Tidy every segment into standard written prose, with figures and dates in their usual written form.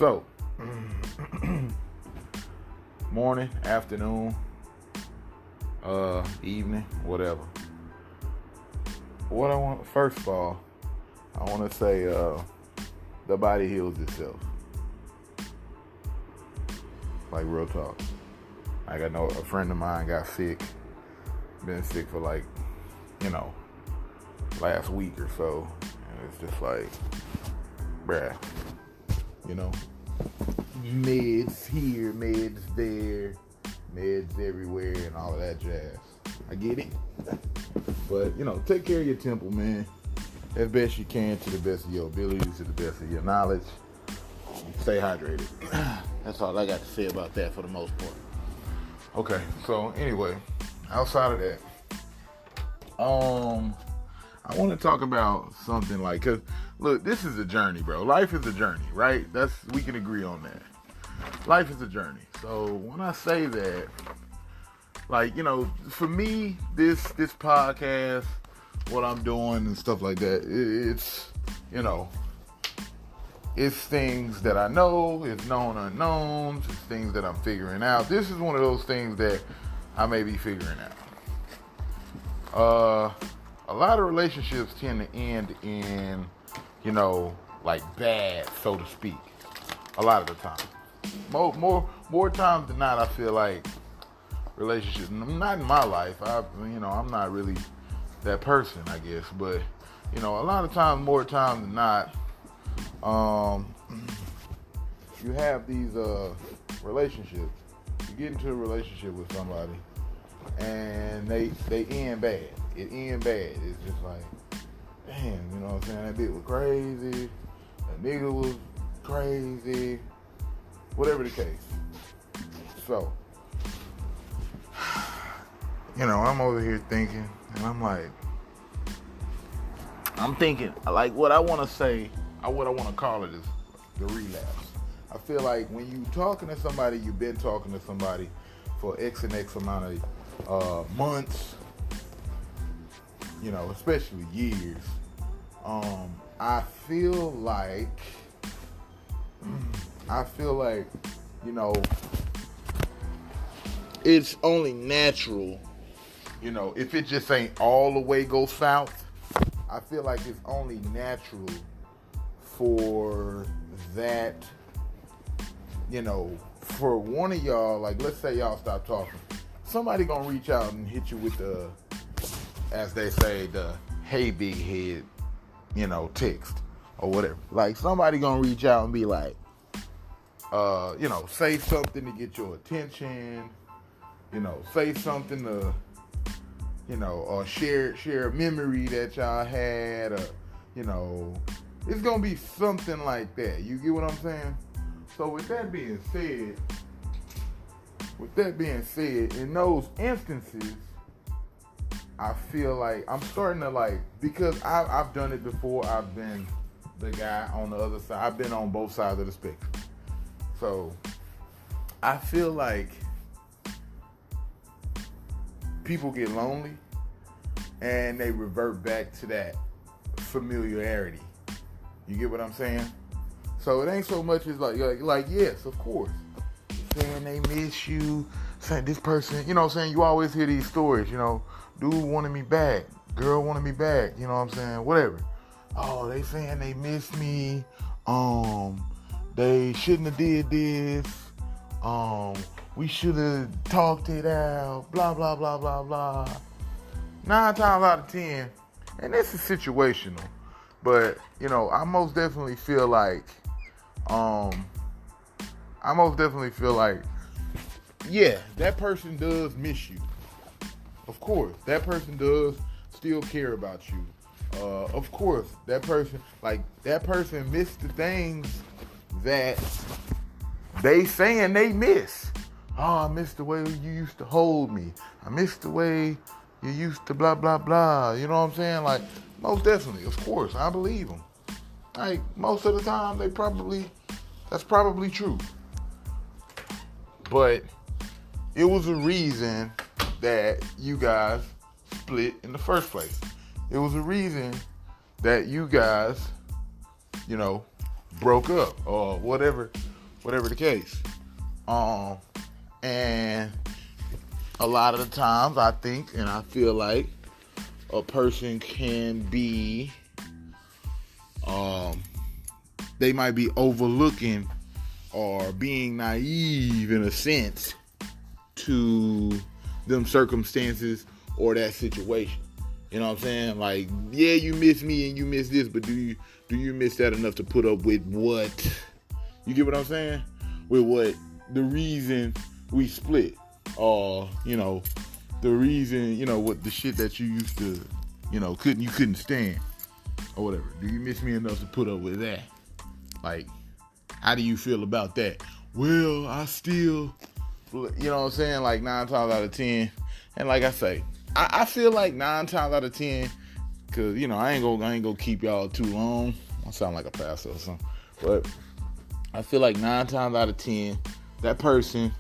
So, morning, afternoon, evening, whatever. First of all, I want to say the body heals itself. Like, real talk. Like, I know a friend of mine got sick, been sick for last week or so. And it's just like, bruh, meds here, meds there, meds everywhere, and all of that jazz. I get it. But, take care of your temple, man, as best you can, to the best of your abilities, to the best of your knowledge. Stay hydrated. That's all I got to say about that for the most part. Okay, so anyway, outside of that, I want to talk about something like, cause look, this is a journey, bro. Life is a journey, right? We can agree on that. Life is a journey. So when I say that, for me, this podcast, what I'm doing and stuff like that, it's things that I know, it's known unknowns, it's things that I'm figuring out. This is one of those things that I may be figuring out. A lot of relationships tend to end in, bad, so to speak. A lot of the time. More times than not, I feel like relationships, not in my life, I'm not really that person, I guess, but, a lot of times, more times than not, you have these relationships. You get into a relationship with somebody, and they end bad. It ends bad. It's just like, damn, you know what I'm saying? That bitch was crazy. That nigga was crazy. Whatever the case. So, I'm over here thinking, and I'm thinking, what I want to say, what I want to call it is the relapse. I feel like when you talking to somebody, you've been talking to somebody for X and X amount of months, especially years. I feel like, it's only natural, if it just ain't all the way go south, I feel like it's only natural for that, for one of y'all, let's say y'all stop talking. Somebody gonna reach out and hit you with the, as they say, the hey big head, text or whatever. Somebody gonna reach out and be like, say something to get your attention, say something to, or share a memory that y'all had, or, it's gonna be something like that. You get what I'm saying? So with that being said, in those instances, I feel like I'm starting to because I've done it before. I've been the guy on the other side. I've been on both sides of the spectrum. So I feel like people get lonely and they revert back to that familiarity. You get what I'm saying? So it ain't so much as yes, of course, saying they miss you, saying this person, you always hear these stories, dude wanted me back, girl wanted me back, whatever. Oh, they saying they miss me, they shouldn't have did this, we should have talked it out, blah, blah, blah, blah, blah. 9 times out of 10, and this is situational, but, I most definitely feel like, yeah, that person does miss you. Of course, that person does still care about you. Of course, that person missed the things that they saying they miss. Oh, I miss the way you used to hold me. I miss the way you used to blah, blah, blah. You know what I'm saying? Most definitely, of course, I believe them. Most of the time, that's probably true. But it was a reason that you guys split in the first place. It was a reason that you guys, broke up or whatever whatever the case. And a lot of the times I think and I feel like a person can be, they might be overlooking or being naive in a sense to them circumstances or that situation. You know what I'm saying? Like, yeah, you miss me and you miss this, but do you miss that enough to put up with what? You get what I'm saying? With what the reason we split, or the reason what the shit that you used to couldn't stand or whatever. Do you miss me enough to put up with that? Like, how do you feel about that? Well, I still, what I'm saying? Like 9 times out of 10, and like I say, I feel like 9 times out of 10, cause I ain't gonna keep y'all too long. I sound like a pastor or something, but I feel like 9 times out of 10, that person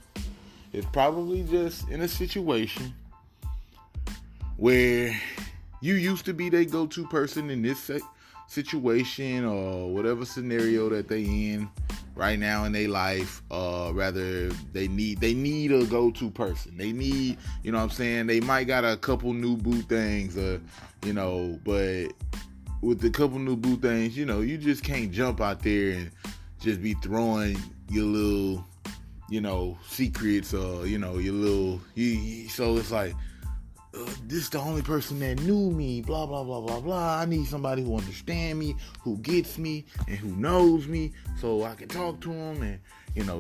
is probably just in a situation where you used to be their go-to person in this situation or whatever scenario that they in right now in their life. Rather, they need a go-to person. They need, they might got a couple new boo things, but with the couple new boo things, you just can't jump out there and just be throwing your little, secrets or, your little, so it's like, this is the only person that knew me, blah, blah, blah, blah, blah. I need somebody who understands me, who gets me, and who knows me, so I can talk to them, and,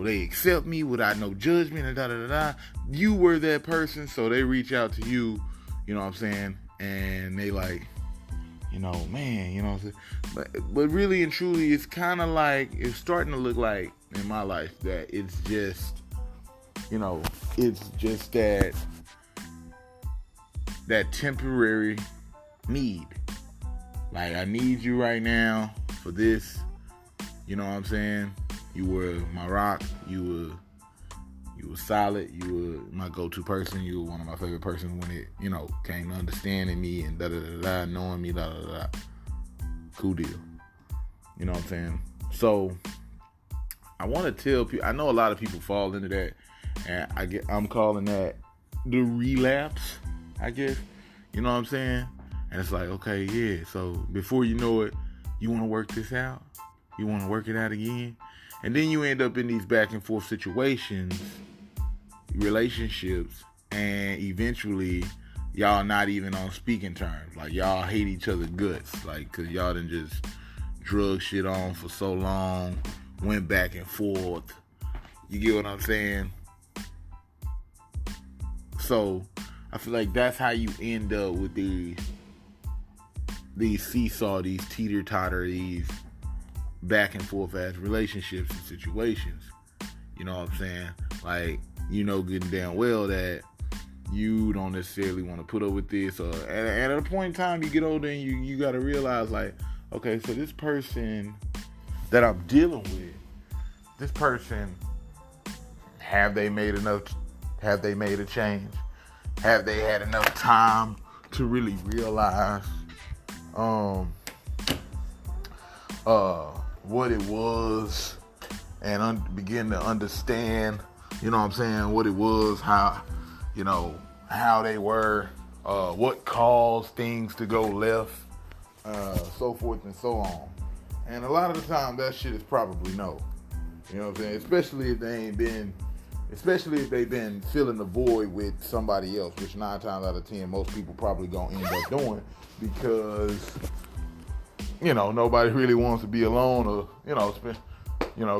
they accept me without no judgment, and da-da-da-da. You were that person, so they reach out to you, and they like, man, but really and truly, it's kind of like, it's starting to look like, in my life, that it's just, it's just that temporary need. Like, I need you right now for this. You know what I'm saying? You were my rock. You were solid. You were my go-to person. You were one of my favorite persons when it, came to understanding me and da-da-da-da, knowing me, da-da-da-da. Cool deal. You know what I'm saying? So, I want to tell people, I know a lot of people fall into that, and I'm calling that the relapse, I guess. You know what I'm saying? And it's like, okay, yeah, so before you know it, you want to work this out? You want to work it out again? And then you end up in these back and forth situations, relationships, and eventually y'all not even on speaking terms. Like, y'all hate each other guts. Like, because y'all done just drug shit on for so long, went back and forth. You get what I'm saying? So, I feel like that's how you end up with these seesaw, these teeter-totter, these back and forth as relationships and situations. You know what I'm saying? Like, good and damn well that you don't necessarily want to put up with this. Or at a point in time, you get older and you got to realize, like, okay, so this person that I'm dealing with, this person, have they made a change? Have they had enough time to really realize what it was and begin to understand, what it was, how they were, what caused things to go left, so forth and so on. And a lot of the time, that shit is probably no. You know what I'm saying? Especially if they've been filling the void with somebody else, which 9 times out of 10, most people probably gonna end up doing, because, nobody really wants to be alone or,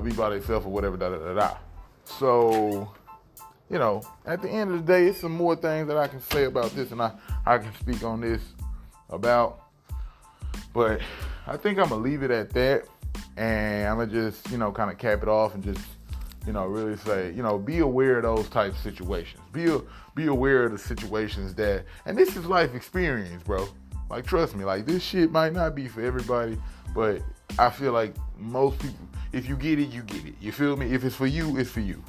be by themselves or whatever, da-da-da-da. So, at the end of the day, it's some more things that I can say about this, and I can speak on this about, but I think I'm gonna leave it at that, and I'm gonna just, kind of cap it off and just, really say, be aware of those type of situations. Be aware of the situations that, and this is life experience, bro. Like, trust me, like, this shit might not be for everybody, but I feel like most people, if you get it, you get it. You feel me? If it's for you, it's for you.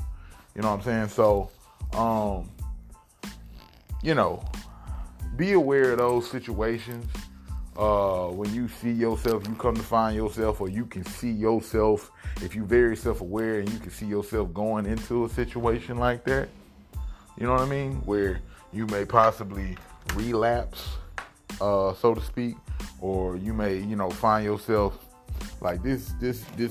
You know what I'm saying? So, be aware of those situations. when you see yourself, you come to find yourself, or you can see yourself, if you're very self-aware and you can see yourself going into a situation like that, you know what I mean? Where you may possibly relapse, so to speak, or you may, find yourself like this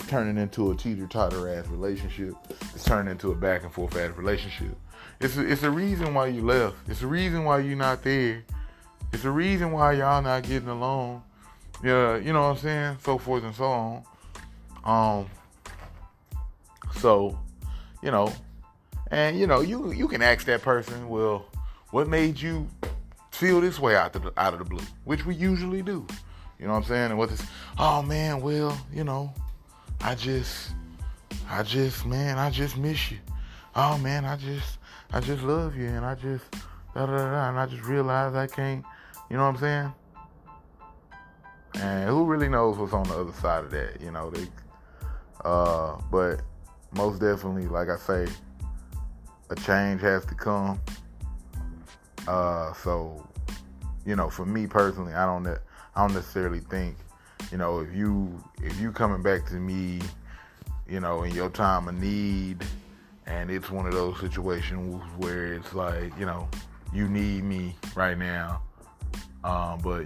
turning into a teeter-totter ass relationship. It's turning into a back and forth ass relationship. It's a reason why you left. It's a reason why you're not there. It's a reason why y'all not getting along. Yeah, you know what I'm saying? So forth and so on. So, and you can ask that person, well, what made you feel this way out of the blue? Which we usually do. You know what I'm saying? And what this, oh man, well, I just miss you. Oh man, I just love you, and I just and I just realized I can't, you know what I'm saying? And who really knows what's on the other side of that, but most definitely, like I say, a change has to come. So, for me personally, I don't necessarily think, if you coming back to me, in your time of need, and it's one of those situations where it's like, you need me right now, but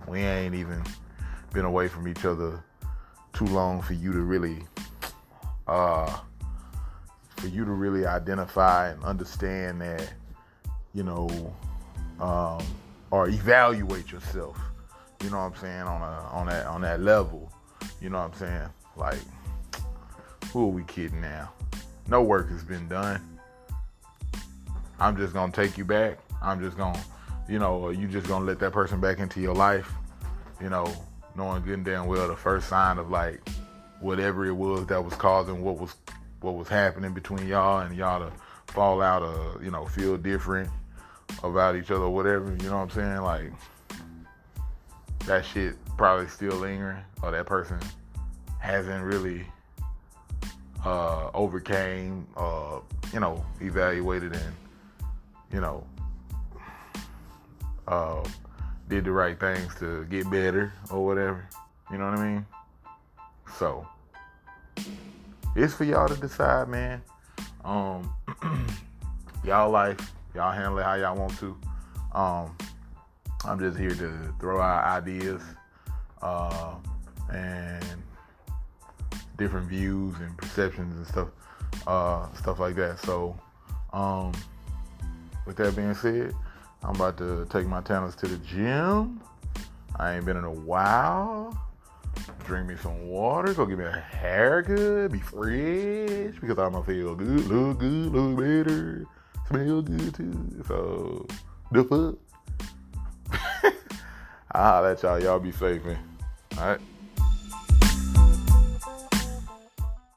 we ain't even been away from each other too long for you to really identify and understand that, or evaluate yourself, you know what I'm saying, on that level, you know what I'm saying? Like, who are we kidding now? No work has been done. I'm just gonna take you back. I'm just gonna, or you just gonna let that person back into your life, knowing good and damn well the first sign of like whatever it was that was causing what was happening between y'all, and y'all to fall out or, feel different about each other or whatever, you know what I'm saying? Like, that shit probably still lingering, or that person hasn't really overcame, evaluated and, did the right things to get better or whatever. You know what I mean? So, it's for y'all to decide, man. Y'all life, y'all handle it how y'all want to. I'm just here to throw out ideas, and different views and perceptions and stuff like that. So, with that being said, I'm about to take my talents to the gym. I ain't been in a while. Drink me some water, go get me a haircut, be fresh, because I'm gonna feel good, look better, smell good too. So, the fuck? I'll let y'all be safe, man. All right.